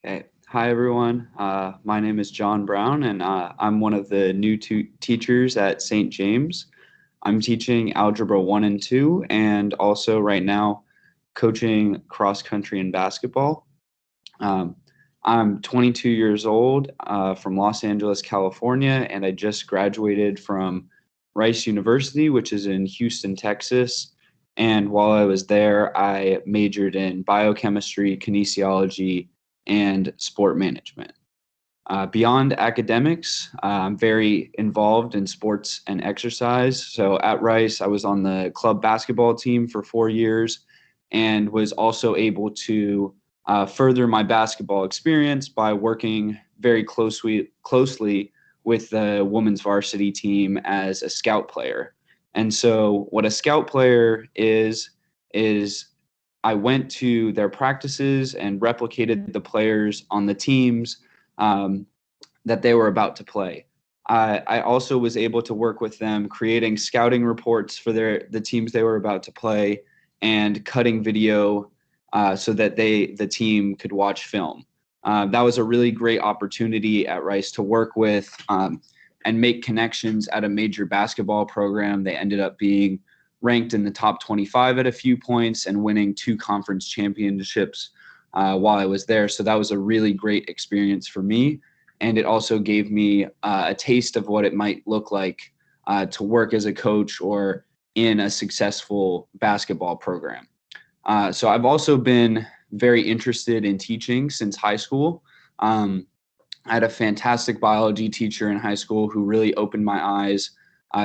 Okay. Hi, everyone. My name is John Brown, and I'm one of the new teachers at St. James. I'm teaching Algebra 1 and 2, and also right now coaching cross country and basketball. Um, I'm 22 years old from Los Angeles, California, and I just graduated from Rice University, which is in Houston, Texas. And while I was there, I majored in biochemistry, kinesiology, and sport management. Beyond academics, I'm very involved in sports and exercise. So at Rice, I was on the club basketball team for 4 years and was also able to further my basketball experience by working very closely with the women's varsity team as a scout player. And so, what a scout player is I went to their practices and replicated the players on the teams um, that they were about to play. I also was able to work with them creating scouting reports for the teams they were about to play and cutting video so that the team could watch film. That was a really great opportunity at Rice to work with and make connections at a major basketball program. They ended up being ranked in the top 25 at a few points and winning 2 conference championships while I was there. So that was a really great experience for me. And it also gave me a taste of what it might look like to work as a coach or in a successful basketball program. So I've also been very interested in teaching since high school. I had a fantastic biology teacher in high school who really opened my eyes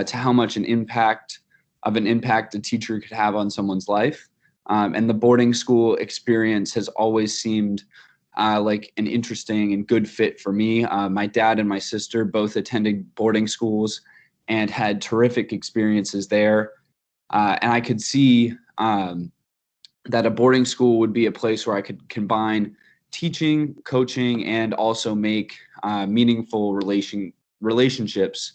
to how much an impact a teacher could have on someone's life. And the boarding school experience has always seemed like an interesting and good fit for me. My dad and my sister both attended boarding schools and had terrific experiences there. And I could see that a boarding school would be a place where I could combine teaching, coaching, and also make meaningful relationships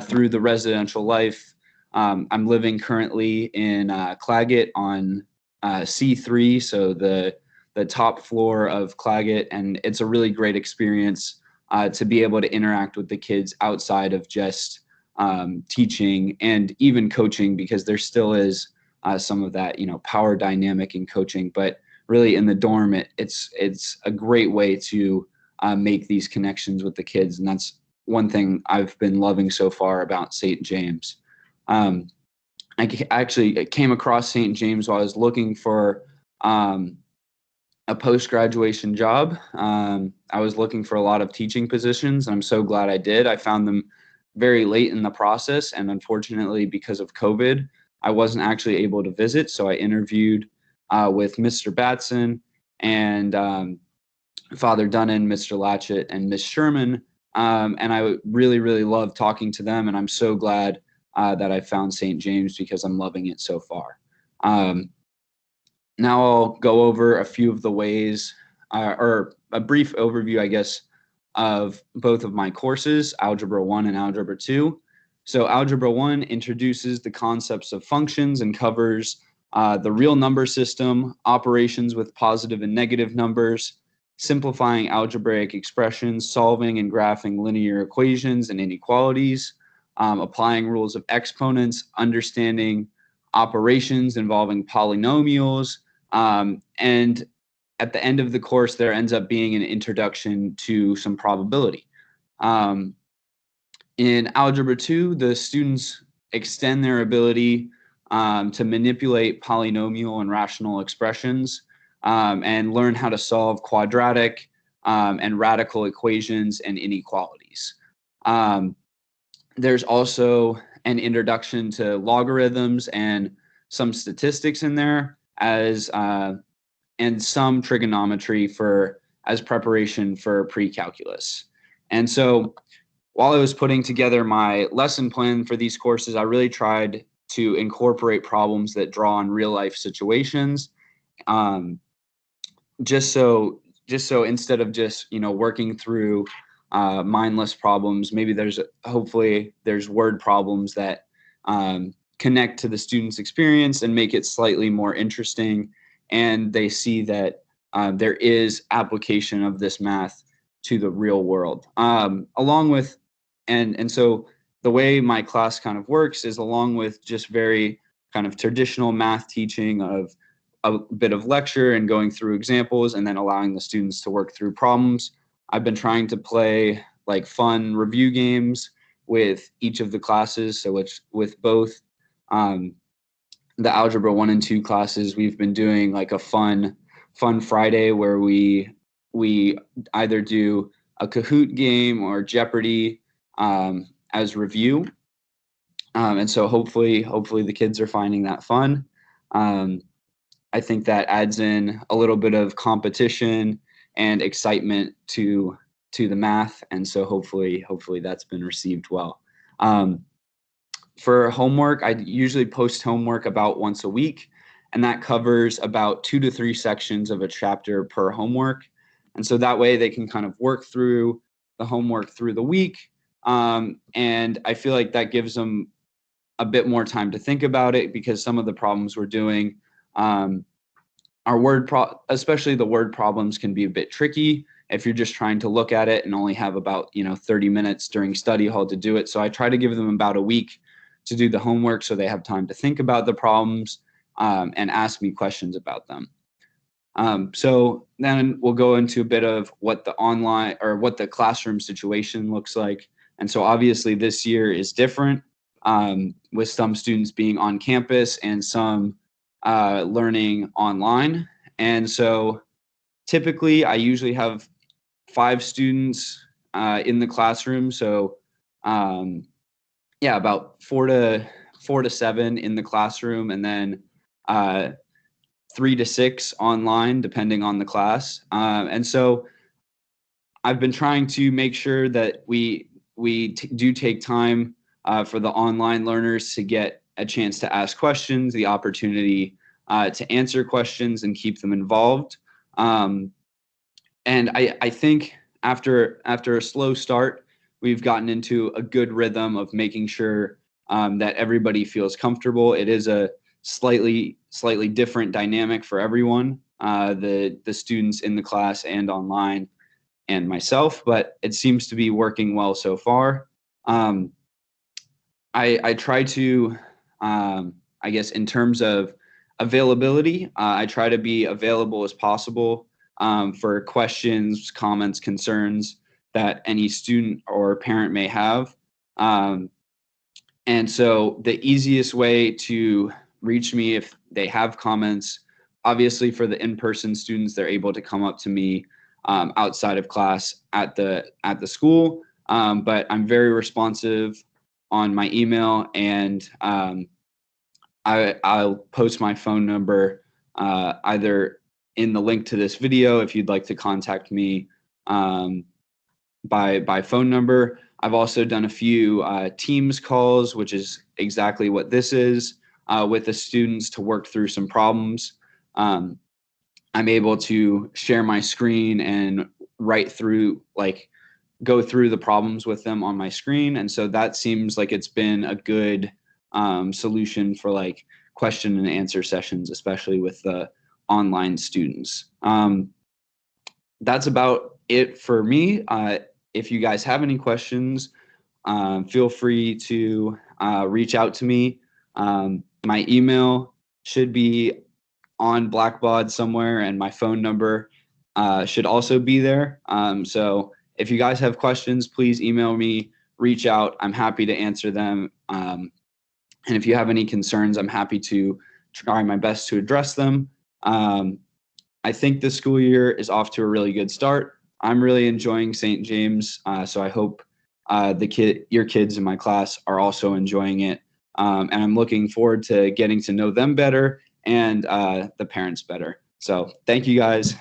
through the residential life. I'm living currently in Claggett on C3, so the top floor of Claggett, and it's a really great experience to be able to interact with the kids outside of just teaching and even coaching, because there still is some of that, power dynamic in coaching. But really, in the dorm, it's a great way to make these connections with the kids, and that's one thing I've been loving so far about St. James. Um, actually came across St. James while I was looking for a post-graduation job. I was looking for a lot of teaching positions, and I'm so glad I did. I found them very late in the process, and unfortunately, because of COVID, I wasn't actually able to visit. So I interviewed with Mr. Batson and Father Dunnan, Mr. Latchett, and Miss Sherman, and I really, really loved talking to them, and I'm so glad that I found St. James because I'm loving it so far. Now I'll go over a few of the ways, or a brief overview, I guess, of both of my courses, Algebra 1 and Algebra 2. So Algebra 1 introduces the concepts of functions and covers the real number system, operations with positive and negative numbers, simplifying algebraic expressions, solving and graphing linear equations and inequalities, applying rules of exponents, understanding operations involving polynomials, and at the end of the course, there ends up being an introduction to some probability. In Algebra 2, the students extend their ability to manipulate polynomial and rational expressions and learn how to solve quadratic and radical equations and inequalities. There's also an introduction to logarithms and some statistics in there and some trigonometry as preparation for pre-calculus. And so while I was putting together my lesson plan for these courses, I really tried to incorporate problems that draw on real life situations. Just so instead of just working through mindless problems, maybe hopefully there's word problems that connect to the student's experience and make it slightly more interesting, and they see that there is application of this math to the real world. Along with, and so the way my class kind of works is along with just very kind of traditional math teaching of a bit of lecture and going through examples and then allowing the students to work through problems. I've been trying to play like fun review games with each of the classes. So it's with both the Algebra 1 and 2 classes, we've been doing like a fun Friday where we either do a Kahoot game or Jeopardy as review. And so hopefully the kids are finding that fun. I think that adds in a little bit of competition and excitement to the math, and so hopefully that's been received well. For homework, I usually post homework about once a week, and that covers about 2 to 3 sections of a chapter per homework. And so that way they can kind of work through the homework through the week. And I feel like that gives them a bit more time to think about it, because some of the problems we're doing, especially the word problems, can be a bit tricky if you're just trying to look at it and only have about 30 minutes during study hall to do it. So I try to give them about a week to do the homework so they have time to think about the problems and ask me questions about them. So then we'll go into a bit of what the classroom situation looks like. And so obviously this year is different, with some students being on campus and some learning online. And so typically I usually have 5 students in the classroom. So about 4 to 7 in the classroom, and then 3 to 6 online, depending on the class. And so I've been trying to make sure that we do take time for the online learners to get a chance to ask questions, the opportunity to answer questions and keep them involved. And I think after a slow start, we've gotten into a good rhythm of making sure that everybody feels comfortable. It is a slightly different dynamic for everyone, the students in the class and online and myself, but it seems to be working well so far. I try to, I guess in terms of availability, I try to be available as possible for questions, comments, concerns that any student or parent may have. And so the easiest way to reach me if they have comments, obviously for the in-person students, they're able to come up to me outside of class at the school. But I'm very responsive on my email, and I'll post my phone number either in the link to this video if you'd like to contact me by phone number. I've also done a few Teams calls, which is exactly what this is, with the students to work through some problems. I'm able to share my screen and go through the problems with them on my screen. And so that seems like it's been a good solution for like question and answer sessions, especially with the online students. That's about it for me. If you guys have any questions, feel free to reach out to me. My email should be on Blackbaud somewhere, and my phone number should also be there. So if you guys have questions, please email me, reach out. I'm happy to answer them. And if you have any concerns, I'm happy to try my best to address them. I think this school year is off to a really good start. I'm really enjoying St. James, so I hope your kids in my class are also enjoying it. And I'm looking forward to getting to know them better and the parents better. So thank you guys.